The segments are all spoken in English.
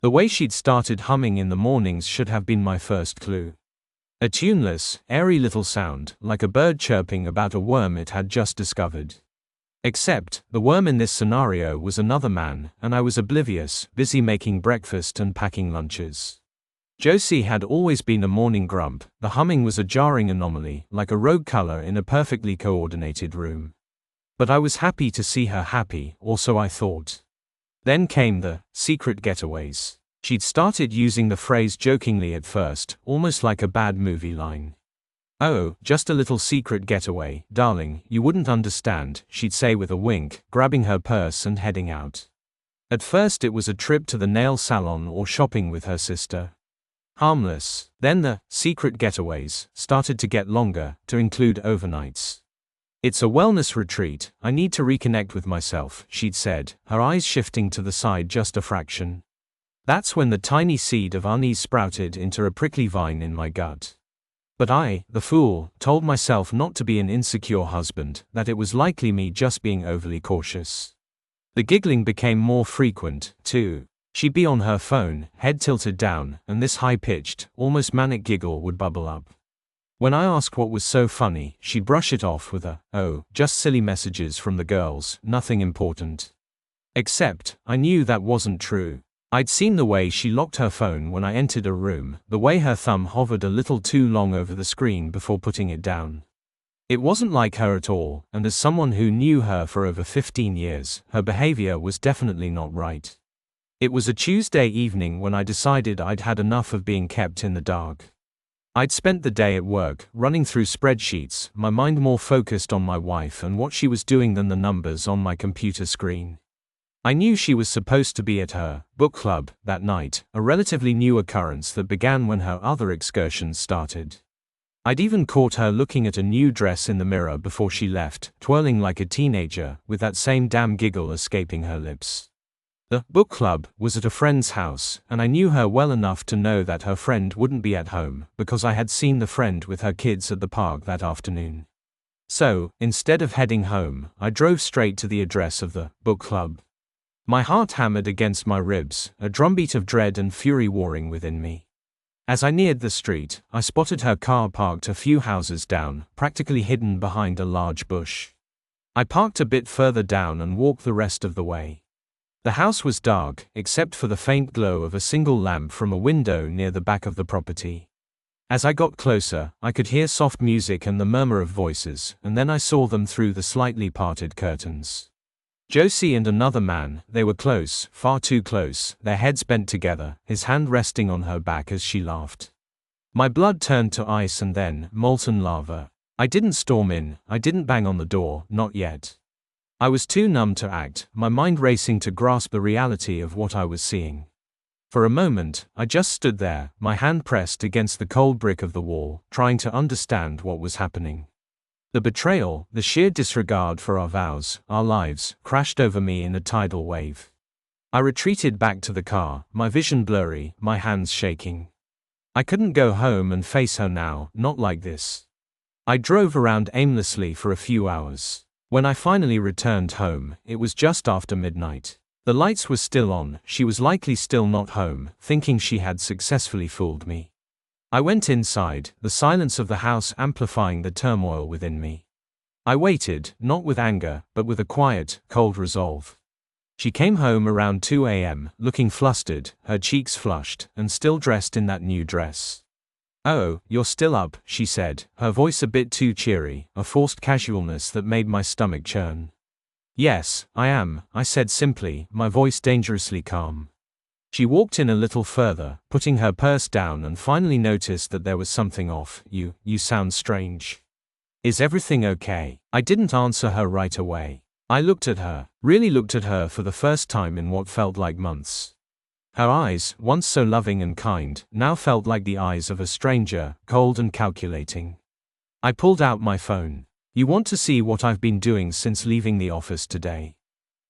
The way she'd started humming in the mornings should have been my first clue. A tuneless, airy little sound, like a bird chirping about a worm it had just discovered. Except, the worm in this scenario was another man, and I was oblivious, busy making breakfast and packing lunches. Josie had always been a morning grump. The humming was a jarring anomaly, like a rogue color in a perfectly coordinated room. But I was happy to see her happy, or so I thought. Then came the secret getaways. She'd started using the phrase jokingly at first, almost like a bad movie line. "Oh, just a little secret getaway, darling, you wouldn't understand," she'd say with a wink, grabbing her purse and heading out. At first it was a trip to the nail salon or shopping with her sister. Harmless. Then the secret getaways started to get longer, to include overnights. "It's a wellness retreat, I need to reconnect with myself," she'd said, her eyes shifting to the side just a fraction. That's when the tiny seed of unease sprouted into a prickly vine in my gut. But I, the fool, told myself not to be an insecure husband, that it was likely me just being overly cautious. The giggling became more frequent, too. She'd be on her phone, head tilted down, and this high-pitched, almost manic giggle would bubble up. When I asked what was so funny, she'd brush it off with a, "Oh, just silly messages from the girls, nothing important." Except, I knew that wasn't true. I'd seen the way she locked her phone when I entered a room, the way her thumb hovered a little too long over the screen before putting it down. It wasn't like her at all, and as someone who knew her for over 15 years, her behavior was definitely not right. It was a Tuesday evening when I decided I'd had enough of being kept in the dark. I'd spent the day at work, running through spreadsheets, my mind more focused on my wife and what she was doing than the numbers on my computer screen. I knew she was supposed to be at her book club that night, a relatively new occurrence that began when her other excursions started. I'd even caught her looking at a new dress in the mirror before she left, twirling like a teenager, with that same damn giggle escaping her lips. The book club was at a friend's house, and I knew her well enough to know that her friend wouldn't be at home, because I had seen the friend with her kids at the park that afternoon. So, instead of heading home, I drove straight to the address of the book club. My heart hammered against my ribs, a drumbeat of dread and fury warring within me. As I neared the street, I spotted her car parked a few houses down, practically hidden behind a large bush. I parked a bit further down and walked the rest of the way. The house was dark, except for the faint glow of a single lamp from a window near the back of the property. As I got closer, I could hear soft music and the murmur of voices, and then I saw them through the slightly parted curtains. Josie and another man, they were close, far too close, their heads bent together, his hand resting on her back as she laughed. My blood turned to ice and then, molten lava. I didn't storm in, I didn't bang on the door, not yet. I was too numb to act, my mind racing to grasp the reality of what I was seeing. For a moment, I just stood there, my hand pressed against the cold brick of the wall, trying to understand what was happening. The betrayal, the sheer disregard for our vows, our lives, crashed over me in a tidal wave. I retreated back to the car, my vision blurry, my hands shaking. I couldn't go home and face her now, not like this. I drove around aimlessly for a few hours. When I finally returned home, it was just after midnight. The lights were still on, she was likely still not home, thinking she had successfully fooled me. I went inside, the silence of the house amplifying the turmoil within me. I waited, not with anger, but with a quiet, cold resolve. She came home around 2 a.m., looking flustered, her cheeks flushed, and still dressed in that new dress. "Oh, you're still up," she said, her voice a bit too cheery, a forced casualness that made my stomach churn. "Yes, I am," I said simply, my voice dangerously calm. She walked in a little further, putting her purse down, and finally noticed that there was something off. You sound strange. Is everything okay?" I didn't answer her right away. I looked at her, really looked at her for the first time in what felt like months. Her eyes, once so loving and kind, now felt like the eyes of a stranger, cold and calculating. I pulled out my phone. "You want to see what I've been doing since leaving the office today?"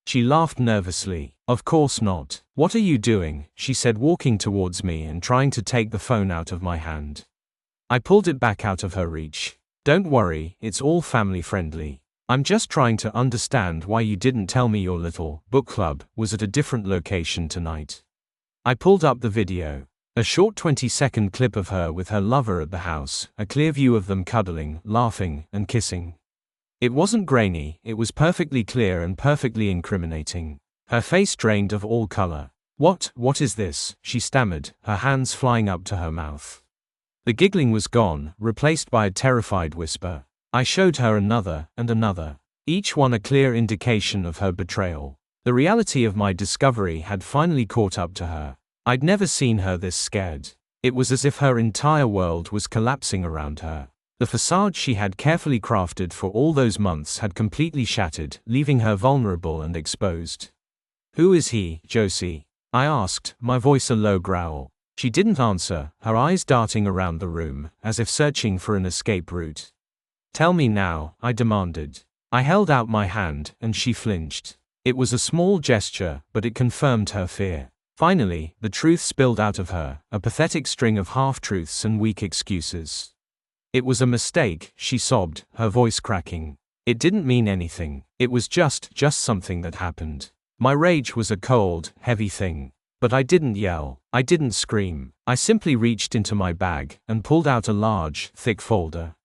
She laughed nervously. "Of course not. What are you doing?" she said, walking towards me and trying to take the phone out of my hand. I pulled it back out of her reach. "Don't worry, it's all family friendly. I'm just trying to understand why you didn't tell me your little book club was at a different location tonight." I pulled up the video. A short 20-second clip of her with her lover at the house, a clear view of them cuddling, laughing, and kissing. It wasn't grainy, it was perfectly clear and perfectly incriminating. Her face drained of all color. What is this?" she stammered, her hands flying up to her mouth. The giggling was gone, replaced by a terrified whisper. I showed her another, and another. Each one a clear indication of her betrayal. The reality of my discovery had finally caught up to her. I'd never seen her this scared. It was as if her entire world was collapsing around her. The facade she had carefully crafted for all those months had completely shattered, leaving her vulnerable and exposed. "Who is he, Josie?" I asked, my voice a low growl. She didn't answer, her eyes darting around the room, as if searching for an escape route. "Tell me now," I demanded. I held out my hand, and she flinched. It was a small gesture, but it confirmed her fear. Finally, the truth spilled out of her, a pathetic string of half-truths and weak excuses. "It was a mistake," she sobbed, her voice cracking. "It didn't mean anything. It was just something that happened." My rage was a cold, heavy thing. But I didn't yell. I didn't scream. I simply reached into my bag and pulled out a large, thick folder.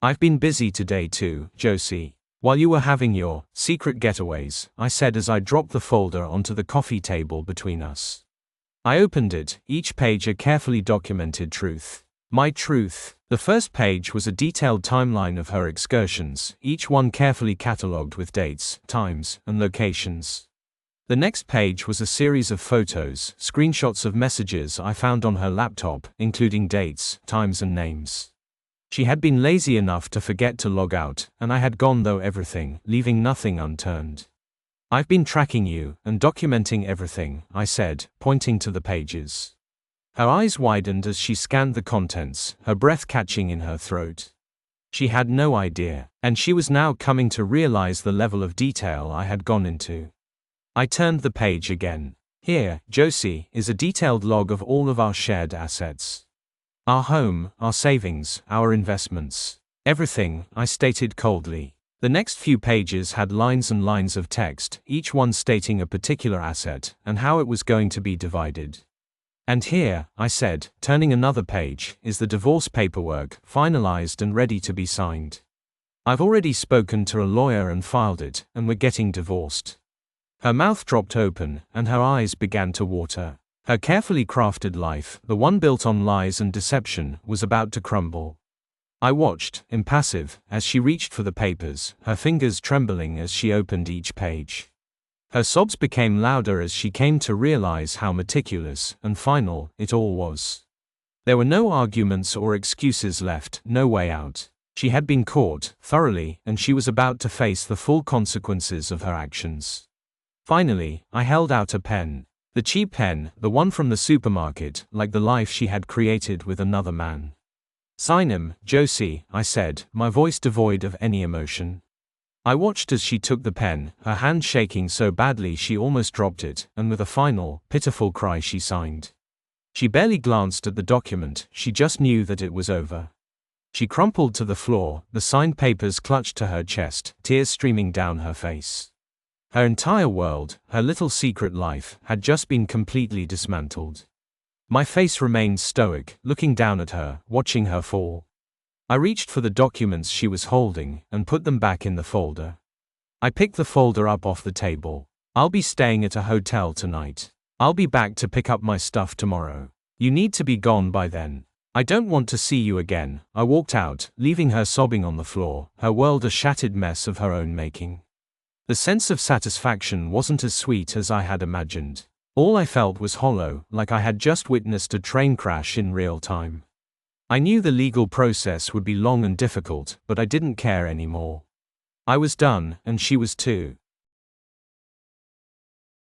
"I've been busy today too, Josie. While you were having your secret getaways," I said as I dropped the folder onto the coffee table between us. I opened it, each page a carefully documented truth. My truth. The first page was a detailed timeline of her excursions, each one carefully catalogued with dates, times, and locations. The next page was a series of photos, screenshots of messages I found on her laptop, including dates, times, and names. She had been lazy enough to forget to log out, and I had gone through everything, leaving nothing unturned. "I've been tracking you, and documenting everything," I said, pointing to the pages. Her eyes widened as she scanned the contents, her breath catching in her throat. She had no idea, and she was now coming to realize the level of detail I had gone into. I turned the page again. "Here, Josie, is a detailed log of all of our shared assets. Our home, our savings, our investments. Everything," I stated coldly. The next few pages had lines and lines of text, each one stating a particular asset, and how it was going to be divided. "And here," I said, turning another page, "is the divorce paperwork, finalized and ready to be signed. I've already spoken to a lawyer and filed it, and we're getting divorced." Her mouth dropped open, and her eyes began to water. Her carefully crafted life, the one built on lies and deception, was about to crumble. I watched, impassive, as she reached for the papers, her fingers trembling as she opened each page. Her sobs became louder as she came to realize how meticulous and final it all was. There were no arguments or excuses left, no way out. She had been caught, thoroughly, and she was about to face the full consequences of her actions. Finally, I held out a pen. The cheap pen, the one from the supermarket, like the life she had created with another man. "Sign him, Josie," I said, my voice devoid of any emotion. I watched as she took the pen, her hand shaking so badly she almost dropped it, and with a final, pitiful cry she signed. She barely glanced at the document, she just knew that it was over. She crumpled to the floor, the signed papers clutched to her chest, tears streaming down her face. Her entire world, her little secret life, had just been completely dismantled. My face remained stoic, looking down at her, watching her fall. I reached for the documents she was holding, and put them back in the folder. I picked the folder up off the table. "I'll be staying at a hotel tonight. I'll be back to pick up my stuff tomorrow. You need to be gone by then. I don't want to see you again." I walked out, leaving her sobbing on the floor, her world a shattered mess of her own making. The sense of satisfaction wasn't as sweet as I had imagined. All I felt was hollow, like I had just witnessed a train crash in real time. I knew the legal process would be long and difficult, but I didn't care anymore. I was done, and she was too.